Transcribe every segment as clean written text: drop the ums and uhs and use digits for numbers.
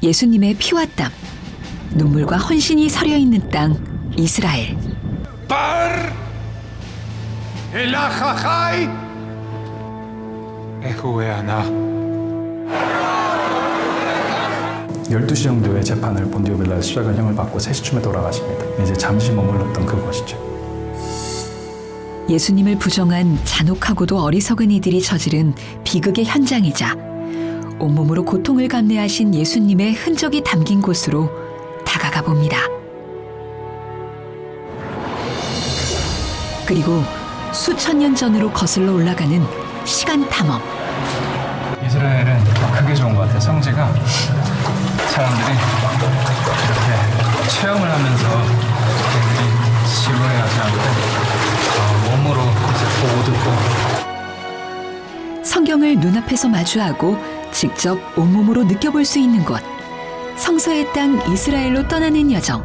예수님의 피와 땀, 눈물과 헌신이 서려 있는 땅 이스라엘. בר אלך החי איך הוא הענה. 12시 정도의 재판을 본디오 빌라스 십자가 형을 받고 3시쯤에 돌아가십니다. 이제 잠시 머물렀던 그곳이죠. 예수님을 부정한 잔혹하고도 어리석은 이들이 저지른 비극의 현장이자 온몸으로 고통을 감내하신 예수님의 흔적이 담긴 곳으로 다가가 봅니다. 그리고 수천 년 전으로 거슬러 올라가는 시간 탐험. 이스라엘은 그게 좋은 것 같아요. 성지가 사람들이 이렇게 체험을 하면서 지루해하지 않고 몸으로 이제 보고 듣고. 성경을 눈앞에서 마주하고 직접 온몸으로 느껴볼 수 있는 곳. 성서의 땅 이스라엘로 떠나는 여정.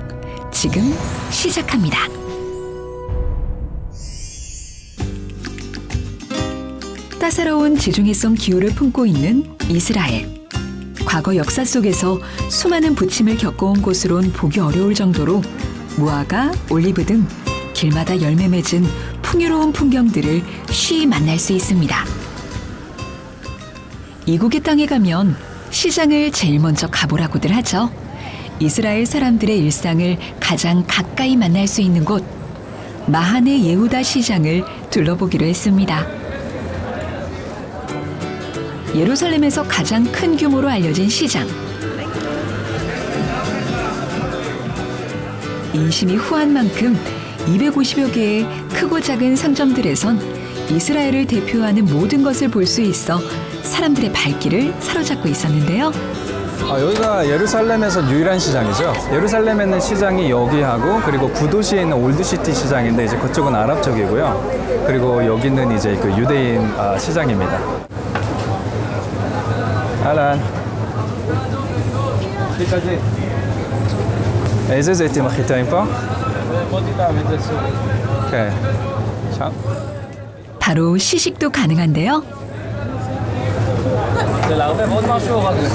지금 시작합니다. 따사로운 지중해성 기후를 품고 있는 이스라엘. 과거 역사 속에서 수많은 부침을 겪어온 곳으론 보기 어려울 정도로 무화과, 올리브 등 길마다 열매 맺은 풍요로운 풍경들을 쉬이 만날 수 있습니다. 이국의 땅에 가면 시장을 제일 먼저 가보라고들 하죠. 이스라엘 사람들의 일상을 가장 가까이 만날 수 있는 곳, 마하네 예후다 시장을 둘러보기로 했습니다. 예루살렘에서 가장 큰 규모로 알려진 시장. 인심이 후한 만큼 250여 개의 크고 작은 상점들에선 이스라엘을 대표하는 모든 것을 볼 수 있어 사람들의 발길을 사로잡고 있었는데요. 여기가 예루살렘에서 유일한 시장이죠. 예루살렘에는 시장이 여기하고 그리고 구도시에 있는 올드시티 시장인데 이제 그쪽은 아랍 쪽이고요. 그리고 여기는 이제 그 유대인 시장입니다. אהלן. הכי כזה. איזה זיתים הכי טעים פה? בוא תטעם את זה סורי. כן. שם? 바로 시식도 가능한데요. זה לערבב עוד משהו או רק זה?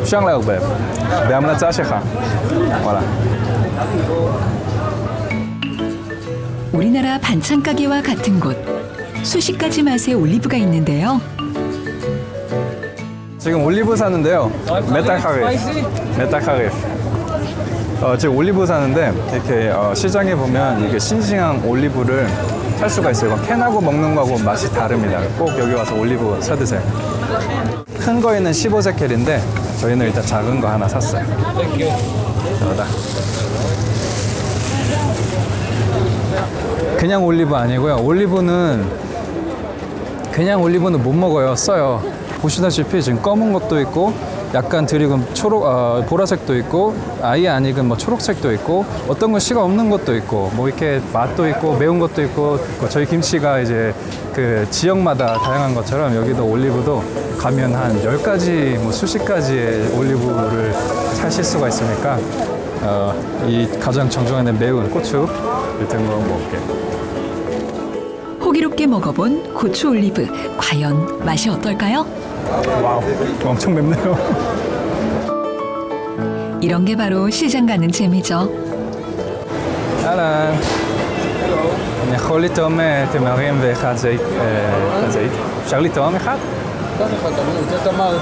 אפשר לערבב. בהמלצה שלך. וואלה. 우리나라 반찬 가게와 같은 곳. 수십 가지 맛의 올리브가 있는데요. 지금 올리브 사는데요. 메타카리프. 지금 올리브 사는데 이렇게 시장에 보면 이게 싱싱한 올리브를 살 수가 있어요. 캔하고 먹는 거하고 맛이 다릅니다. 꼭 여기 와서 올리브 사드세요. 큰 거에는 15세켈인데 저희는 일단 작은 거 하나 샀어요. 그냥 올리브 아니고요. 그냥 올리브는 못 먹어요. 써요. 보시다시피 지금 검은 것도 있고 약간 드리금 보라색도 있고 아예 안 익은 뭐 초록색도 있고 어떤 건 씨가 없는 것도 있고 뭐 이렇게 맛도 있고 매운 것도 있고 저희 김치가 이제 그 지역마다 다양한 것처럼 여기도 올리브도 가면 한 10가지 뭐 수십 가지의 올리브를 사실 수가 있으니까 이 가장 정중한 매운 고추 일단 거 먹을게요. 호기롭게 먹어본 고추 올리브. 과연 맛이 어떨까요? 와우, 엄청 맵네요. 이런 게 바로 시장 가는 재미죠. אהלן. אני יכול לטעום תמרים ואחד זית. אפשר לטעום אחד? זה תמר...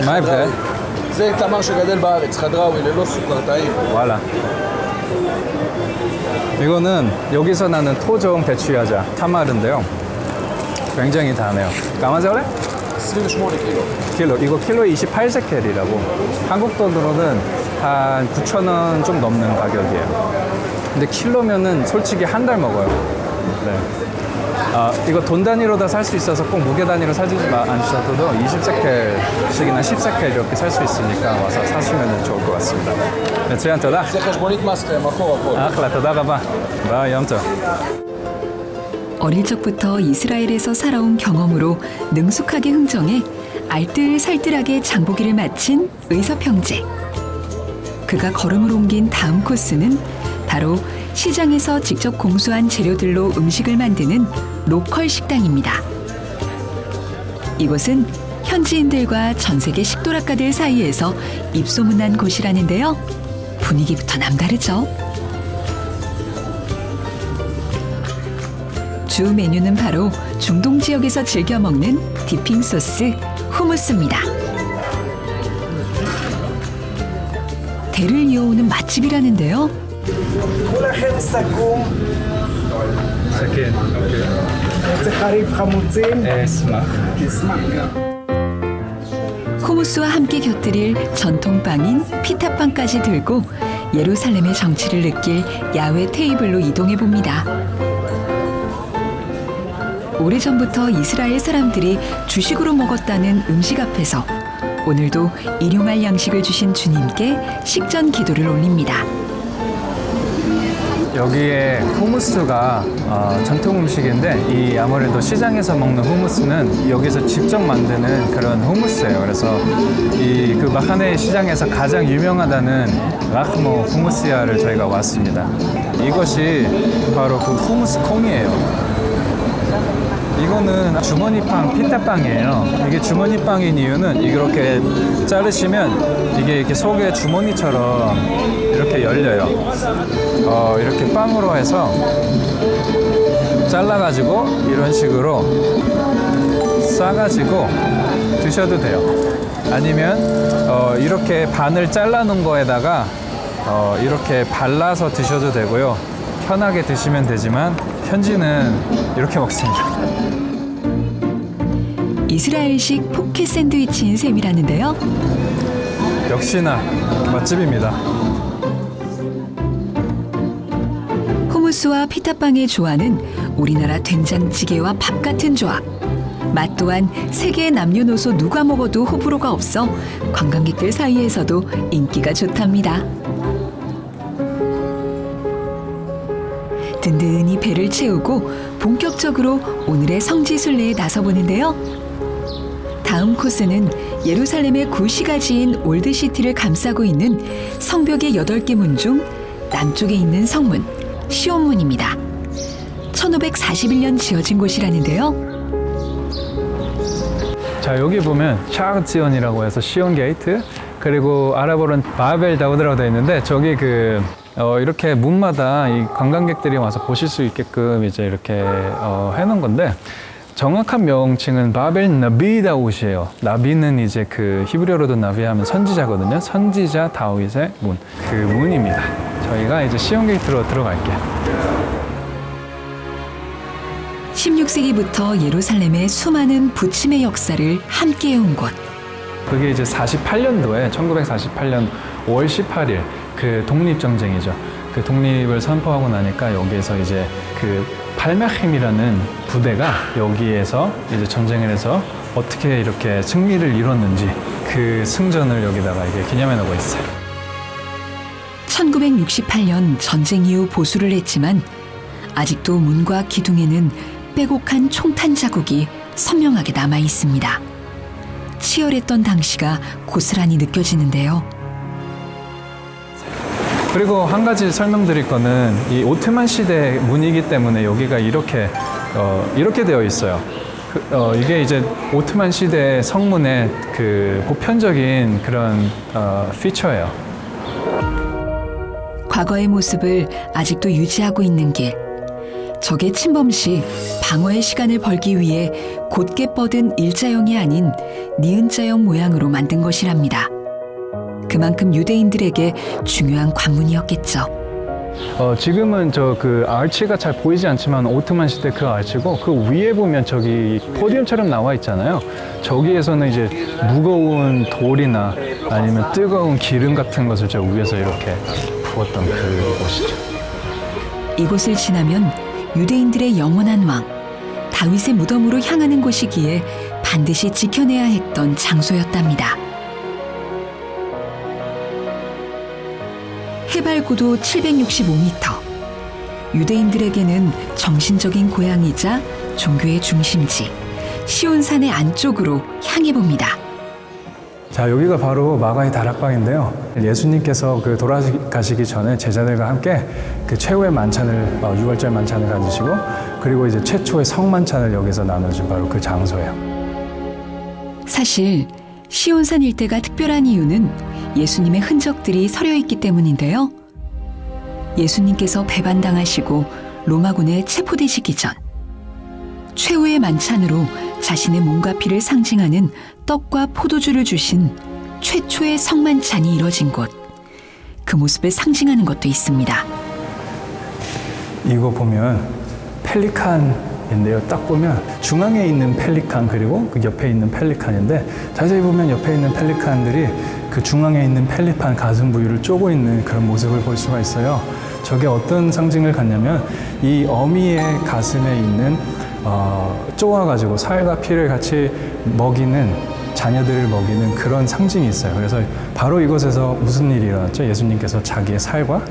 מה ההבדל? זה תמר שגדל בארץ, חדראווי, ללא סוכר, טעים. וואלה. 이거는 여기서 나는 토종 배추야자 타마르인데요. 굉장히 다네요. 까마제 원래? 28 킬로. 이거 킬로에 28세켈이라고. 한국 돈으로는 한 9,000원 좀 넘는 가격이에요. 근데 킬로면은 솔직히 한 달 먹어요. 네. 이거 돈 단위로 다 살 수 있어서 꼭 무게 단위로 사지 않으셔도 20세켈씩이나 10세켈 이렇게 살 수 있으니까 와서 사시면 좋을 것 같습니다. מצוין, תודה. זה חשבונית מס מקור הכל. אחלה, תודה רבה. ביי, יום טוב. 어릴 적부터 이스라엘에서 살아온 경험으로 능숙하게 흥정해 알뜰살뜰하게 장보기를 마친 의섭형제. 그가 걸음을 옮긴 다음 코스는 바로 시장에서 직접 공수한 재료들로 음식을 만드는 로컬 식당입니다. 이곳은 현지인들과 전 세계 식도락가들 사이에서 입소문난 곳이라는데요. 분위기부터 남다르죠. 주 메뉴는 바로 중동 지역에서 즐겨 먹는 디핑 소스 후무스입니다. 대를 이어오는 맛집이라는데요. 후무스와 함께 곁들일 전통빵인 피타빵까지 들고 예루살렘의 정취를 느낄 야외 테이블로 이동해 봅니다. 오래전부터 이스라엘 사람들이 주식으로 먹었다는 음식 앞에서 오늘도 일용할 양식을 주신 주님께 식전 기도를 올립니다. 여기에 후무스가 전통 음식인데 이 아무래도 시장에서 먹는 후무스는 여기서 직접 만드는 그런 후무스예요. 그래서 이 그 마하네 시장에서 가장 유명하다는 라흐모 후무스야를 저희가 왔습니다. 이것이 바로 그 후무스 콩이에요. 이거는 주머니빵 피타빵이에요. 이게 주머니빵인 이유는 이렇게 자르시면 이게 이렇게 속에 주머니처럼 이렇게 열려요. 이렇게 빵으로 해서 잘라가지고 이런 식으로 싸가지고 드셔도 돼요. 아니면 이렇게 반을 잘라놓은 거에다가 이렇게 발라서 드셔도 되고요. 편하게 드시면 되지만 현지는 이렇게 먹습니다. 이스라엘식 포켓 샌드위치인 셈이라는데요. 역시나 맛집입니다. 후무스와 피타빵의 조화는 우리나라 된장찌개와 밥 같은 조합. 맛 또한 세계 남녀노소 누가 먹어도 호불호가 없어 관광객들 사이에서도 인기가 좋답니다. 든든히 배를 채우고 본격적으로 오늘의 성지순례에 나서보는데요. 다음 코스는 예루살렘의 구시가지인 올드시티를 감싸고 있는 성벽의 8개 문 중 남쪽에 있는 성문, 시온문입니다. 1541년 지어진 곳이라는데요. 자, 여기 보면 샤르지온이라고 해서 시온 게이트, 그리고 아랍어로는 바벨 다우드라고 되어 있는데 저기 이렇게 문마다 이 관광객들이 와서 보실 수 있게끔 이제 이렇게 해놓은 건데 정확한 명칭은 바벨 나비 다윗이에요. 나비는 이제 그 히브리어로도 나비하면 선지자거든요. 선지자 다윗의 문, 그 문입니다. 저희가 이제 시온 게이트로 들어갈게요. 16세기부터 예루살렘의 수많은 부침의 역사를 함께해온 곳. 그게 이제 48년도에 1948년 5월 18일 그 독립전쟁이죠. 그 독립을 선포하고 나니까 여기에서 이제 그 팔메힘이라는 부대가 여기에서 이제 전쟁을 해서 어떻게 이렇게 승리를 이뤘는지 그 승전을 여기다가 이게 기념해 놓고 있어요. 1968년 전쟁 이후 보수를 했지만 아직도 문과 기둥에는 빼곡한 총탄 자국이 선명하게 남아 있습니다. 치열했던 당시가 고스란히 느껴지는데요. 그리고 한 가지 설명드릴 거는 이 오트만 시대 문이기 때문에 여기가 이렇게 되어 있어요. 이게 이제 오트만 시대 성문의 그 보편적인 그런 피처예요. 과거의 모습을 아직도 유지하고 있는 길. 적의 침범 시 방어의 시간을 벌기 위해 곧게 뻗은 일자형이 아닌 니은자형 모양으로 만든 것이랍니다. 그만큼 유대인들에게 중요한 관문이었겠죠. 지금은 그 아치가 잘 보이지 않지만 오트만 시대 그 아치고 그 위에 보면 저기 포디움처럼 나와 있잖아요. 저기에서는 이제 무거운 돌이나 아니면 뜨거운 기름 같은 것을 저 위에서 이렇게 부었던 그 곳이죠. 이곳을 지나면 유대인들의 영원한 왕 다윗의 무덤으로 향하는 곳이기에 반드시 지켜내야 했던 장소였답니다. 해발 고도 765m. 유대인들에게는 정신적인 고향이자 종교의 중심지 시온산의 안쪽으로 향해 봅니다. 자, 여기가 바로 마가의 다락방인데요. 예수님께서 그 돌아가시기 전에 제자들과 함께 그 최후의 만찬을, 6월절 만찬을 가지시고, 그리고 이제 최초의 성만찬을 여기서 나눠준 바로 그 장소예요. 사실 시온산 일대가 특별한 이유는 예수님의 흔적들이 서려 있기 때문인데요. 예수님께서 배반당하시고 로마군에 체포되시기 전 최후의 만찬으로 자신의 몸과 피를 상징하는 떡과 포도주를 주신 최초의 성만찬이 이뤄진 곳, 그 모습을 상징하는 것도 있습니다. 이거 보면 펠리칸인데요. 딱 보면 중앙에 있는 펠리칸 그리고 그 옆에 있는 펠리칸인데 자세히 보면 옆에 있는 펠리칸들이 그 중앙에 있는 펠리칸 가슴 부위를 쪼고 있는 그런 모습을 볼 수가 있어요. 저게 어떤 상징을 갖냐면 이 어미의 가슴에 있는 쪼아가지고 살과 피를 같이 먹이는 자녀들을 먹이는 그런 상징이 있어요. 그래서 바로 이곳에서 무슨 일이 일어났죠? 예수님께서 자기의 살과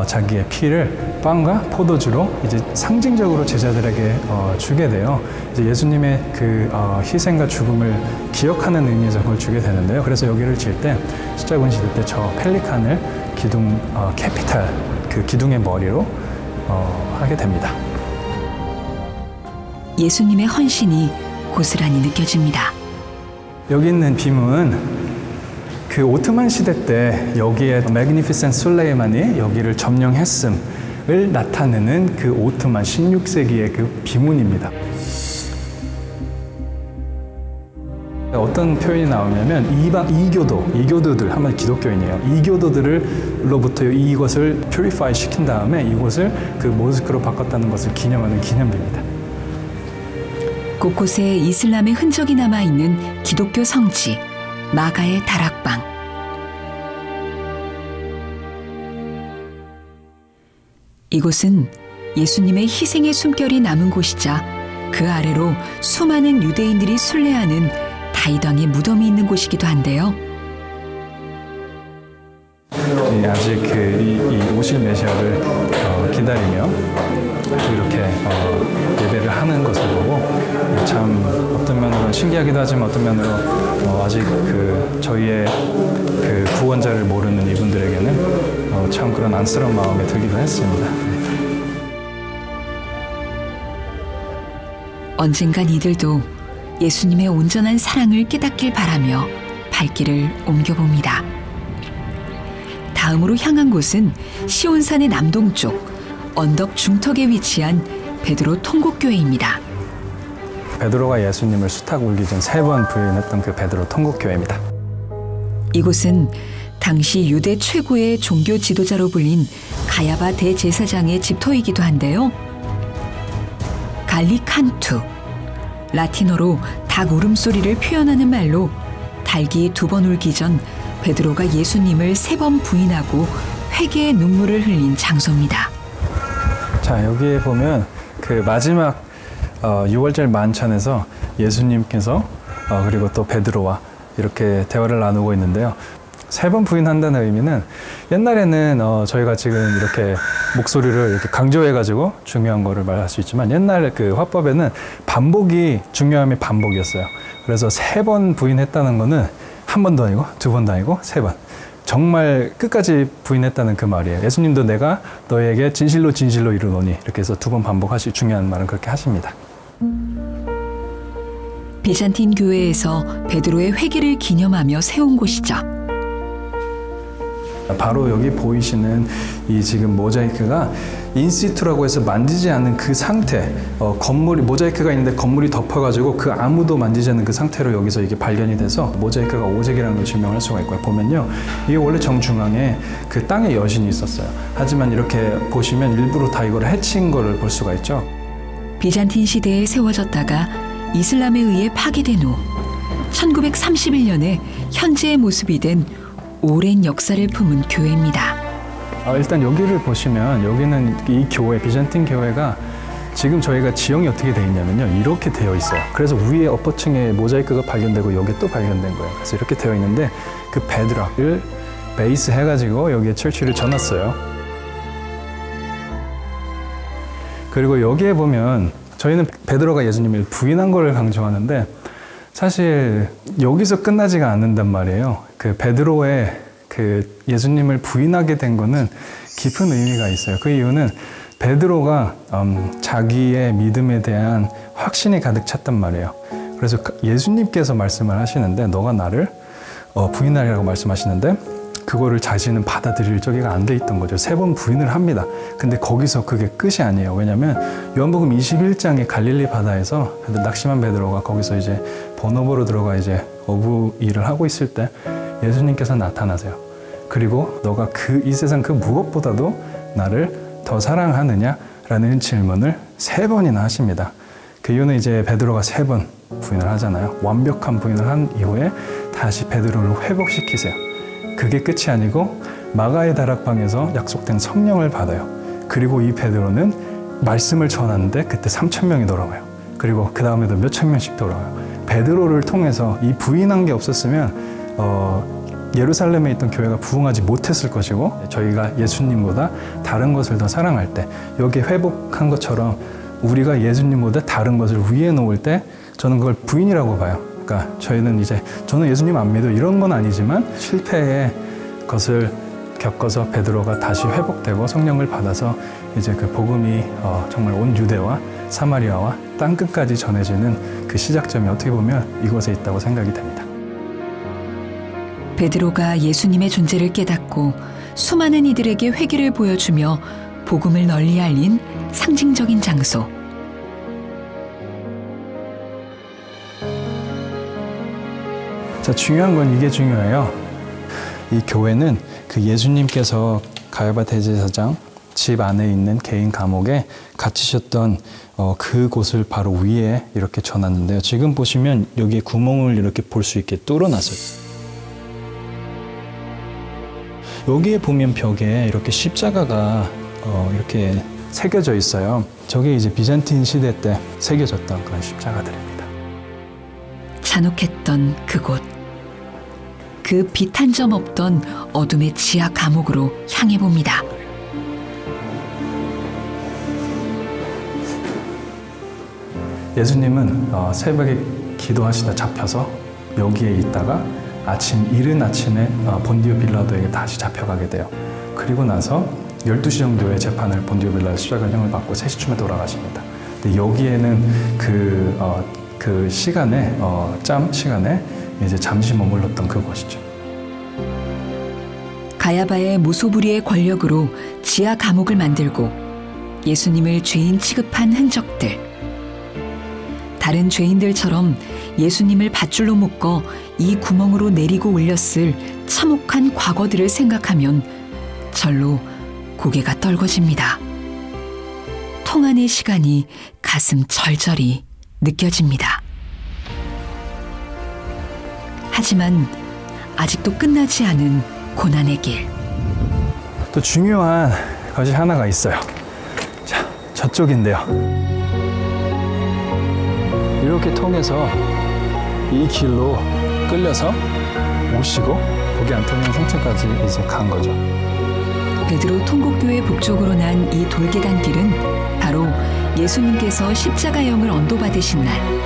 자기의 피를 빵과 포도주로 이제 상징적으로 제자들에게 주게 돼요. 이제 예수님의 그 희생과 죽음을 기억하는 의미에서 그걸 주게 되는데요. 그래서 여기를 질 때 십자군 시대 때 저 펠리칸을 기둥 캐피탈 그 기둥의 머리로 하게 됩니다. 예수님의 헌신이 고스란히 느껴집니다. 여기 있는 빔은 그 오트만 시대 때 여기에 매그니피센트 술레이만이 여기를 점령했음을 나타내는 그 오트만 16세기의 그 비문입니다. 어떤 표현이 나오냐면 이교도들 하면 기독교인이에요. 이교도들로부터 이것을 퓨리파이 시킨 다음에 이곳을 그 모스크로 바꿨다는 것을 기념하는 기념비입니다. 곳곳에 이슬람의 흔적이 남아있는 기독교 성지 마가의 다락방. 이곳은 예수님의 희생의 숨결이 남은 곳이자 그 아래로 수많은 유대인들이 순례하는 다이당의 무덤이 있는 곳이기도 한데요. 아직 이 오실 메시아를 기다리며 이렇게 예배를 하는 것을 보고 참 어떤 면으로는 신기하기도 하지만 어떤 면으로 아직 저희의 그 구원자를 모르는 이분들에게는 참 그런 안쓰러운 마음이 들기도 했습니다. 언젠간 이들도 예수님의 온전한 사랑을 깨닫길 바라며 발길을 옮겨봅니다. 다음으로 향한 곳은 시온산의 남동쪽 언덕 중턱에 위치한 베드로 통곡교회입니다. 베드로가 예수님을 수탉 울기 전 3번 부인했던 그 베드로 통곡교회입니다. 이곳은 당시 유대 최고의 종교 지도자로 불린 가야바 대제사장의 집터이기도 한데요. 갈리칸투, 라틴어로 닭 울음소리를 표현하는 말로 닭이 2번 울기 전 베드로가 예수님을 3번 부인하고 회개의 눈물을 흘린 장소입니다. 자, 여기에 보면 그 마지막 6월절 만찬에서 예수님께서 그리고 또 베드로와 이렇게 대화를 나누고 있는데요. 3번 부인한다는 의미는 옛날에는 저희가 지금 이렇게 목소리를 이렇게 강조해가지고 중요한 거를 말할 수 있지만 옛날 그 화법에는 반복이 중요함이 반복이었어요. 그래서 3번 부인했다는 거는 한 번도 아니고 2번도 아니고 3번. 정말 끝까지 부인했다는 그 말이에요. 예수님도 내가 너에게 진실로 진실로 이르노니 이렇게 해서 2번 반복하시 중요한 말은 그렇게 하십니다. 비잔틴 교회에서 베드로의 회개를 기념하며 세운 곳이죠. 바로 여기 보이시는 이 지금 모자이크가 인시투라고 해서 만지지 않는 그 상태, 건물이 모자이크가 있는데 건물이 덮어가지고 그 아무도 만지지 않는 그 상태로 여기서 이게 발견이 돼서 모자이크가 오색이라는 걸 증명할 수가 있고요. 보면요, 이게 원래 정중앙에 그 땅에 여신이 있었어요. 하지만 이렇게 보시면 일부러 다 이걸 해친 거를 볼 수가 있죠. 비잔틴 시대에 세워졌다가 이슬람에 의해 파괴된 후 1931년에 현재의 모습이 된 오랜 역사를 품은 교회입니다. 일단 여기를 보시면 여기는 이 교회, 비잔틴 교회가 지금 저희가 지형이 어떻게 되어 있냐면요, 이렇게 되어 있어요. 그래서 위에 업버층에 모자이크가 발견되고 여기 또 발견된 거예요. 그래서 이렇게 되어 있는데 그 베드락을 베이스 해가지고 여기에 철치를 져놨어요. 그리고 여기에 보면 저희는 베드로가 예수님을 부인한 거를 강조하는데 사실 여기서 끝나지가 않는단 말이에요. 그 베드로의 그 예수님을 부인하게 된 거는 깊은 의미가 있어요. 그 이유는 베드로가 자기의 믿음에 대한 확신이 가득 찼단 말이에요. 그래서 예수님께서 말씀을 하시는데 너가 나를 부인하리라고 말씀하시는데 그거를 자신은 받아들일 적이 안 돼 있던 거죠. 3번 부인을 합니다. 근데 거기서 그게 끝이 아니에요. 왜냐하면 요한복음 21장의 갈릴리 바다에서 낙심한 베드로가 거기서 이제 번호보로 들어가 이제 어부 일을 하고 있을 때 예수님께서 나타나세요. 그리고 너가 이 세상 그 무엇보다도 나를 더 사랑하느냐라는 질문을 3번이나 하십니다. 그 이유는 이제 베드로가 3번 부인을 하잖아요. 완벽한 부인을 한 이후에 다시 베드로를 회복시키세요. 그게 끝이 아니고 마가의 다락방에서 약속된 성령을 받아요. 그리고 이 베드로는 말씀을 전하는데 그때 3,000명이 돌아와요. 그리고 그 다음에도 몇천 명씩 돌아와요. 베드로를 통해서 이 부인한 게 없었으면 예루살렘에 있던 교회가 부흥하지 못했을 것이고 저희가 예수님보다 다른 것을 더 사랑할 때 여기에 회복한 것처럼 우리가 예수님보다 다른 것을 위에 놓을 때 저는 그걸 부인이라고 봐요. 그러니까 저는 예수님 안 믿어 이런 건 아니지만 실패의 것을 겪어서 베드로가 다시 회복되고 성령을 받아서 이제 그 복음이 정말 온 유대와 사마리아와 땅 끝까지 전해지는 그 시작점이 어떻게 보면 이곳에 있다고 생각이 됩니다. 베드로가 예수님의 존재를 깨닫고 수많은 이들에게 회개를 보여주며 복음을 널리 알린 상징적인 장소. 자, 중요한 건 이게 중요해요. 이 교회는 그 예수님께서 가야바 대제사장 집 안에 있는 개인 감옥에 갇히셨던 그곳을 바로 위에 이렇게 전놨는데요. 지금 보시면 여기에 구멍을 이렇게 볼 수 있게 뚫어놨어요. 여기에 보면 벽에 이렇게 십자가가 이렇게 새겨져 있어요. 저게 이제 비잔틴 시대 때 새겨졌던 그런 십자가들입니다. 잔혹했던 그곳. 그 빛 한 점 없던 어둠의 지하 감옥으로 향해 봅니다. 예수님은 새벽에 기도하시다 잡혀서 여기에 있다가 이른 아침에 본디오 빌라도에게 다시 잡혀가게 돼요. 그리고 나서 12시 정도의 재판을 본디오 빌라도 십자가형을 받고 3시쯤에 돌아가십니다. 근데 여기에는 그 시간에 시간에 이제 잠시 머물렀던 그곳이죠. 가야바의 무소불위의 권력으로 지하 감옥을 만들고 예수님을 죄인 취급한 흔적들. 다른 죄인들처럼 예수님을 밧줄로 묶어 이 구멍으로 내리고 올렸을 참혹한 과거들을 생각하면 절로 고개가 떨궈집니다. 통안의 시간이 가슴 절절히 느껴집니다. 하지만 아직도 끝나지 않은 고난의 길. 또 중요한 것이 하나가 있어요. 자, 저쪽인데요. 이렇게 통해서 이 길로 끌려서 오시고 거기 안토니오 성층까지 이제 간 거죠. 베드로 통곡교회 북쪽으로 난 이 돌계단 길은 바로 예수님께서 십자가형을 언도받으신 날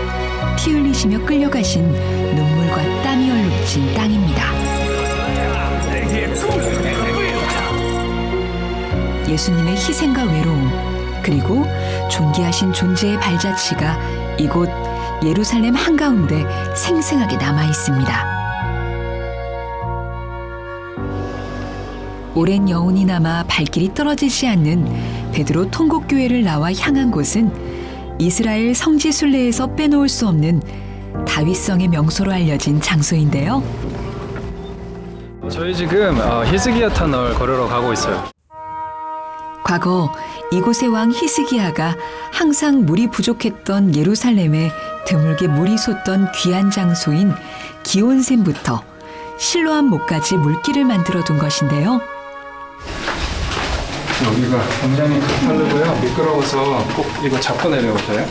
피 흘리시며 끌려가신 눈물과 땀이 얼룩진 땅입니다. 예수님의 희생과 외로움 그리고 존귀하신 존재의 발자취가 이곳 예루살렘 한가운데 생생하게 남아 있습니다. 오랜 여운이 남아 발길이 떨어지지 않는 베드로 통곡교회를 나와 향한 곳은 이스라엘 성지 순례에서 빼놓을 수 없는 다윗성의 명소로 알려진 장소인데요. 저희 지금 히스기야 터널 걸으러 가고 있어요. 과거 이곳의 왕 히스기야가 항상 물이 부족했던 예루살렘에 드물게 물이 솟던 귀한 장소인 기온샘부터 실로암 목까지 물길을 만들어 둔 것인데요. 여기가 굉장히 가파르고요. 미끄러워서 꼭 이거 잡고 내려오세요.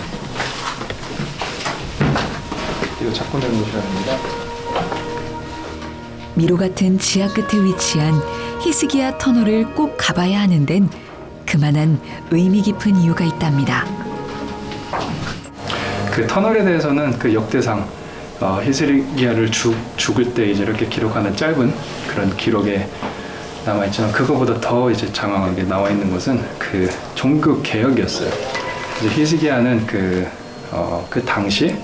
이거 잡고 내려오셔야 됩니다. 미로 같은 지하 끝에 위치한 히스기야 터널을 꼭 가봐야 하는 데는 그만한 의미 깊은 이유가 있답니다. 그 터널에 대해서는 그 역대상 히스기야를 죽을 때 이제 이렇게 기록하는 짧은 그런 기록에 남아있지만 그거보다 더 이제 장황하게 나와 있는 것은 그 종교 개혁이었어요. 이제 히스기야는 그 당시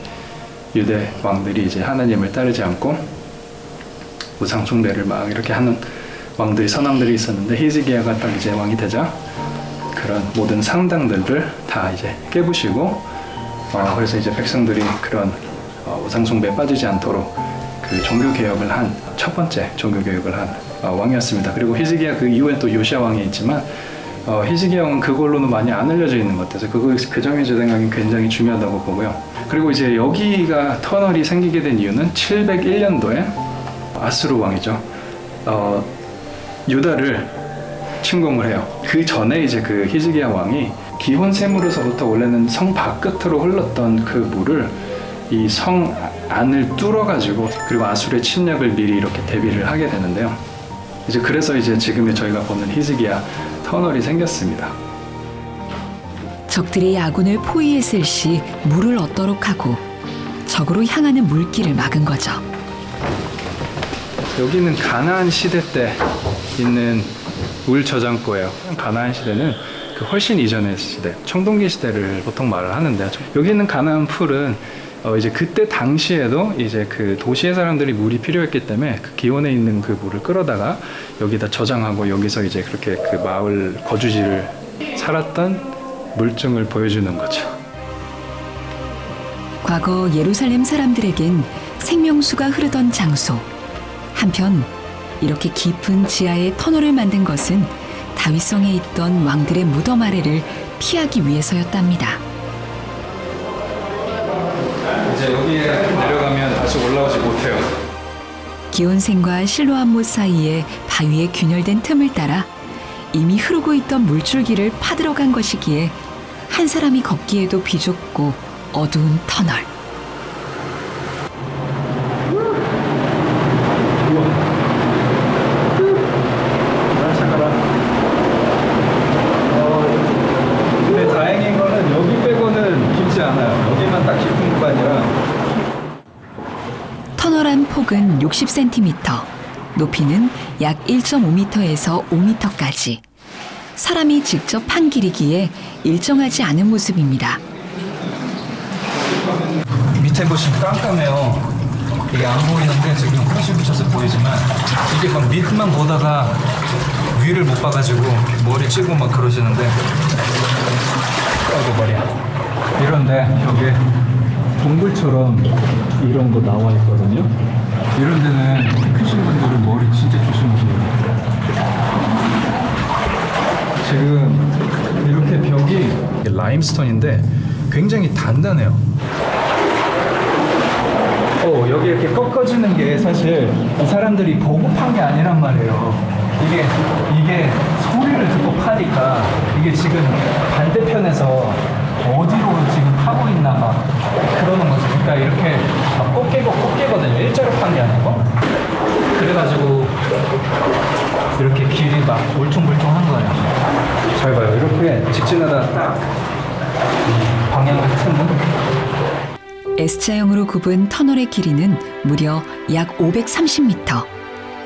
유대 왕들이 이제 하나님을 따르지 않고 우상 숭배를 막 이렇게 하는 왕들이 선왕들이 있었는데 히스기야가 딱 이제 왕이 되자 그런 모든 상당들을 다 이제 깨부시고 그래서 이제 백성들이 그런 우상 숭배에 빠지지 않도록 그 종교 개혁을 한 첫 번째 종교 개혁을 한 왕이었습니다. 그리고 히스기야 그 이후에 또 요시야 왕이 있지만 히스기야 왕은 그걸로는 많이 안 알려져 있는 것 같아서 그 점이 제 생각엔 굉장히 중요하다고 보고요. 그리고 이제 여기가 터널이 생기게 된 이유는 701년도에 아수르 왕이죠. 유다를 침공을 해요. 그 전에 이제 그 히스기야 왕이 기혼 샘으로서부터 원래는 성 바깥으로 흘렀던 그 물을 이 성 안을 뚫어가지고 그리고 아수르의 침략을 미리 이렇게 대비를 하게 되는데요. 이제 그래서 이제 지금의 저희가 보는 히스기야 터널이 생겼습니다. 적들이 아군을 포위했을 시 물을 얻도록 하고 적으로 향하는 물길을 막은 거죠. 여기는 가나안 시대 때 있는 물 저장고예요. 가나안 시대는 그 훨씬 이전의 시대, 청동기 시대를 보통 말을 하는데 여기 있는 가나안 풀은 이제 그때 당시에도 이제 그 도시의 사람들이 물이 필요했기 때문에 그 기온에 있는 그 물을 끌어다가 여기다 저장하고 여기서 이제 그렇게 그 마을 거주지를 살았던 물증을 보여주는 거죠. 과거 예루살렘 사람들에겐 생명수가 흐르던 장소. 한편 이렇게 깊은 지하에 터널을 만든 것은 다윗성에 있던 왕들의 무덤 아래를 피하기 위해서였답니다. 이제 여기에 내려가면 다시 올라오지 못해요. 기온샘과 실로암못 사이에 바위에 균열된 틈을 따라 이미 흐르고 있던 물줄기를 파들어 간 것이기에 한 사람이 걷기에도 비좁고 어두운 터널. 근데 다행인 거는 여기 빼고는 깊지 않아요. 여기만 딱 깊은 구간이라. 터널 안 폭은 60cm, 높이는 약 1.5m에서 5m까지. 사람이 직접 판 길이기에 일정하지 않은 모습입니다. 밑에 보시면 깜깜해요. 이게 안 보이는데 지금 프레시 붙여서 보이지만 이게 막 밑만 보다가 위를 못 봐가지고 머리 찌고 막 그러시는데 아이고 머리야. 이런데 여기 동굴처럼 이런 거 나와 있거든요. 이런 데는 크신 분들은 머리 진짜 조심하세요. 지금 이렇게 벽이 라임스톤인데 굉장히 단단해요. 여기 이렇게 꺾어지는 게 사실 이 사람들이 보고 판 게 아니란 말이에요. 이게 소리를 듣고 파니까 이게 지금 반대편에서 어디로 지금 파고 있나 막 그러는 거지. 그러니까 이렇게 막 꺾이거든요. 일자로 판 게 아니고. 그래가지고 이렇게 길이 막 울퉁불퉁한 거예요. 잘 봐요. 이렇게 직진하다 딱 방향을 트는. S자형으로 굽은 터널의 길이는 무려 약 530m.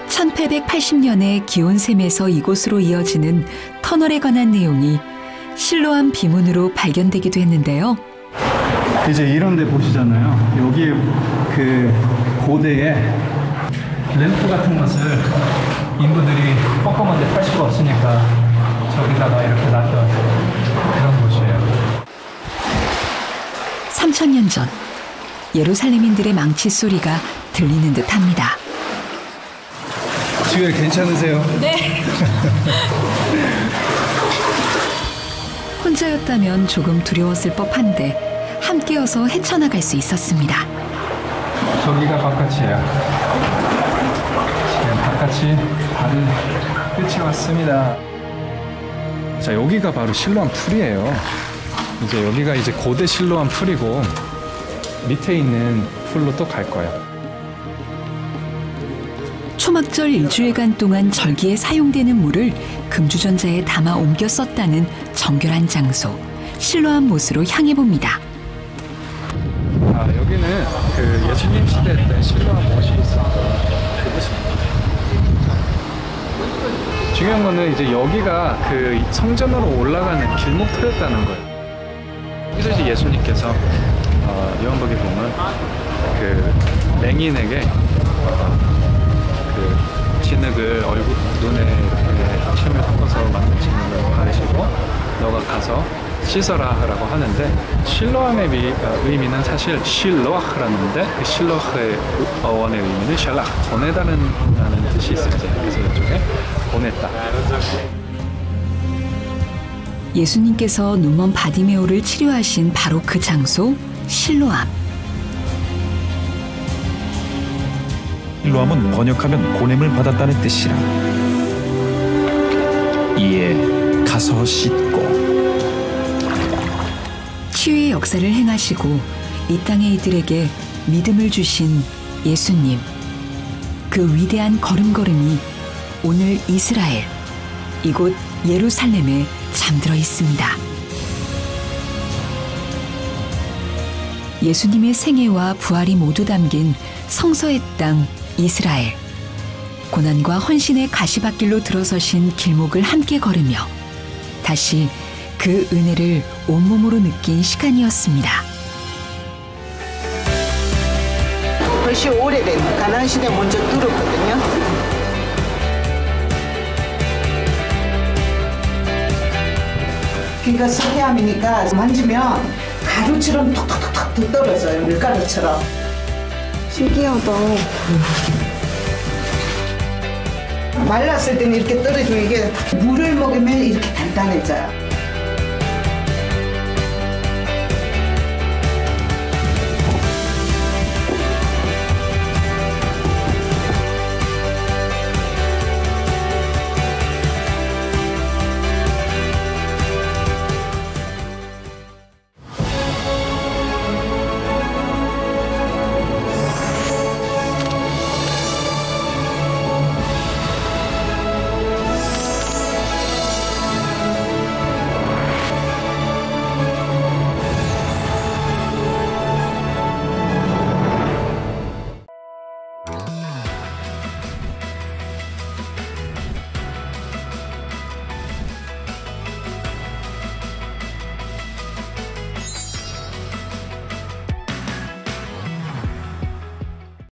1880년에 기온샘에서 이곳으로 이어지는 터널에 관한 내용이 실로암 비문으로 발견되기도 했는데요. 이제 이런 데 보시잖아요. 여기에 그 고대에 램프 같은 것을 인부들이 꼼꼼한데 팔 수가 없으니까 저기다가 이렇게 놨던 그런 곳이에요. 3000년 전 예루살렘인들의 망치 소리가 들리는 듯합니다. 지금 괜찮으세요? 네. 혼자였다면 조금 두려웠을 법한데 함께여서 헤쳐나갈 수 있었습니다. 저기가 바깥이에요. 지금 바깥이 다른 끝에 왔습니다. 자, 여기가 바로 실로암 풀이에요. 이제 여기가 이제 고대 실로암 풀이고 밑에 있는 풀로 또 갈 거예요. 초막절 일주일간 동안 절기에 사용되는 물을 금주전자에 담아 옮겨 썼다는 정결한 장소 실로암 못으로 향해 봅니다. 여기는 그 예수님 시대 때 실로암 못이 있었던 그곳입니다. 중요한 거는 이제 여기가 그 성전으로 올라가는 길목터였다는 거예요. 여기서 이제 예수님께서 요한복음 보면 그 맹인에게 그 진흙을 얼굴 눈에 이렇게 침을 섞어서 만든 진흙을 바르시고 너가 가서 씻어라라고 하는데 실로함의 의미는 사실 실로아라는데 그 실로아의 어원의 의미는 샬라 보내다는 뜻이 있어요. 그래서 이쪽에 보냈다. 예수님께서 눈먼 바디메오를 치료하신 바로 그 장소 실로암. 실로암은 번역하면 보냄을 받았다는 뜻이라. 이에 가서 씻고 치유의 역사를 행하시고 이 땅의 이들에게 믿음을 주신 예수님. 그 위대한 걸음걸음이 오늘 이스라엘, 이곳 예루살렘에 잠들어 있습니다. 예수님의 생애와 부활이 모두 담긴 성서의 땅 이스라엘. 고난과 헌신의 가시밭길로 들어서신 길목을 함께 걸으며 다시 그 은혜를 온몸으로 느낀 시간이었습니다. 훨씬 오래된 가나안 시대 먼저 뚫었거든요. 그러니까 석회암이니까 만지면 가루처럼 톡톡톡톡 떨어져요. 밀가루처럼. 신기하다. 말랐을 때는 이렇게 떨어지면 이게 물을 먹으면 이렇게 단단해져요.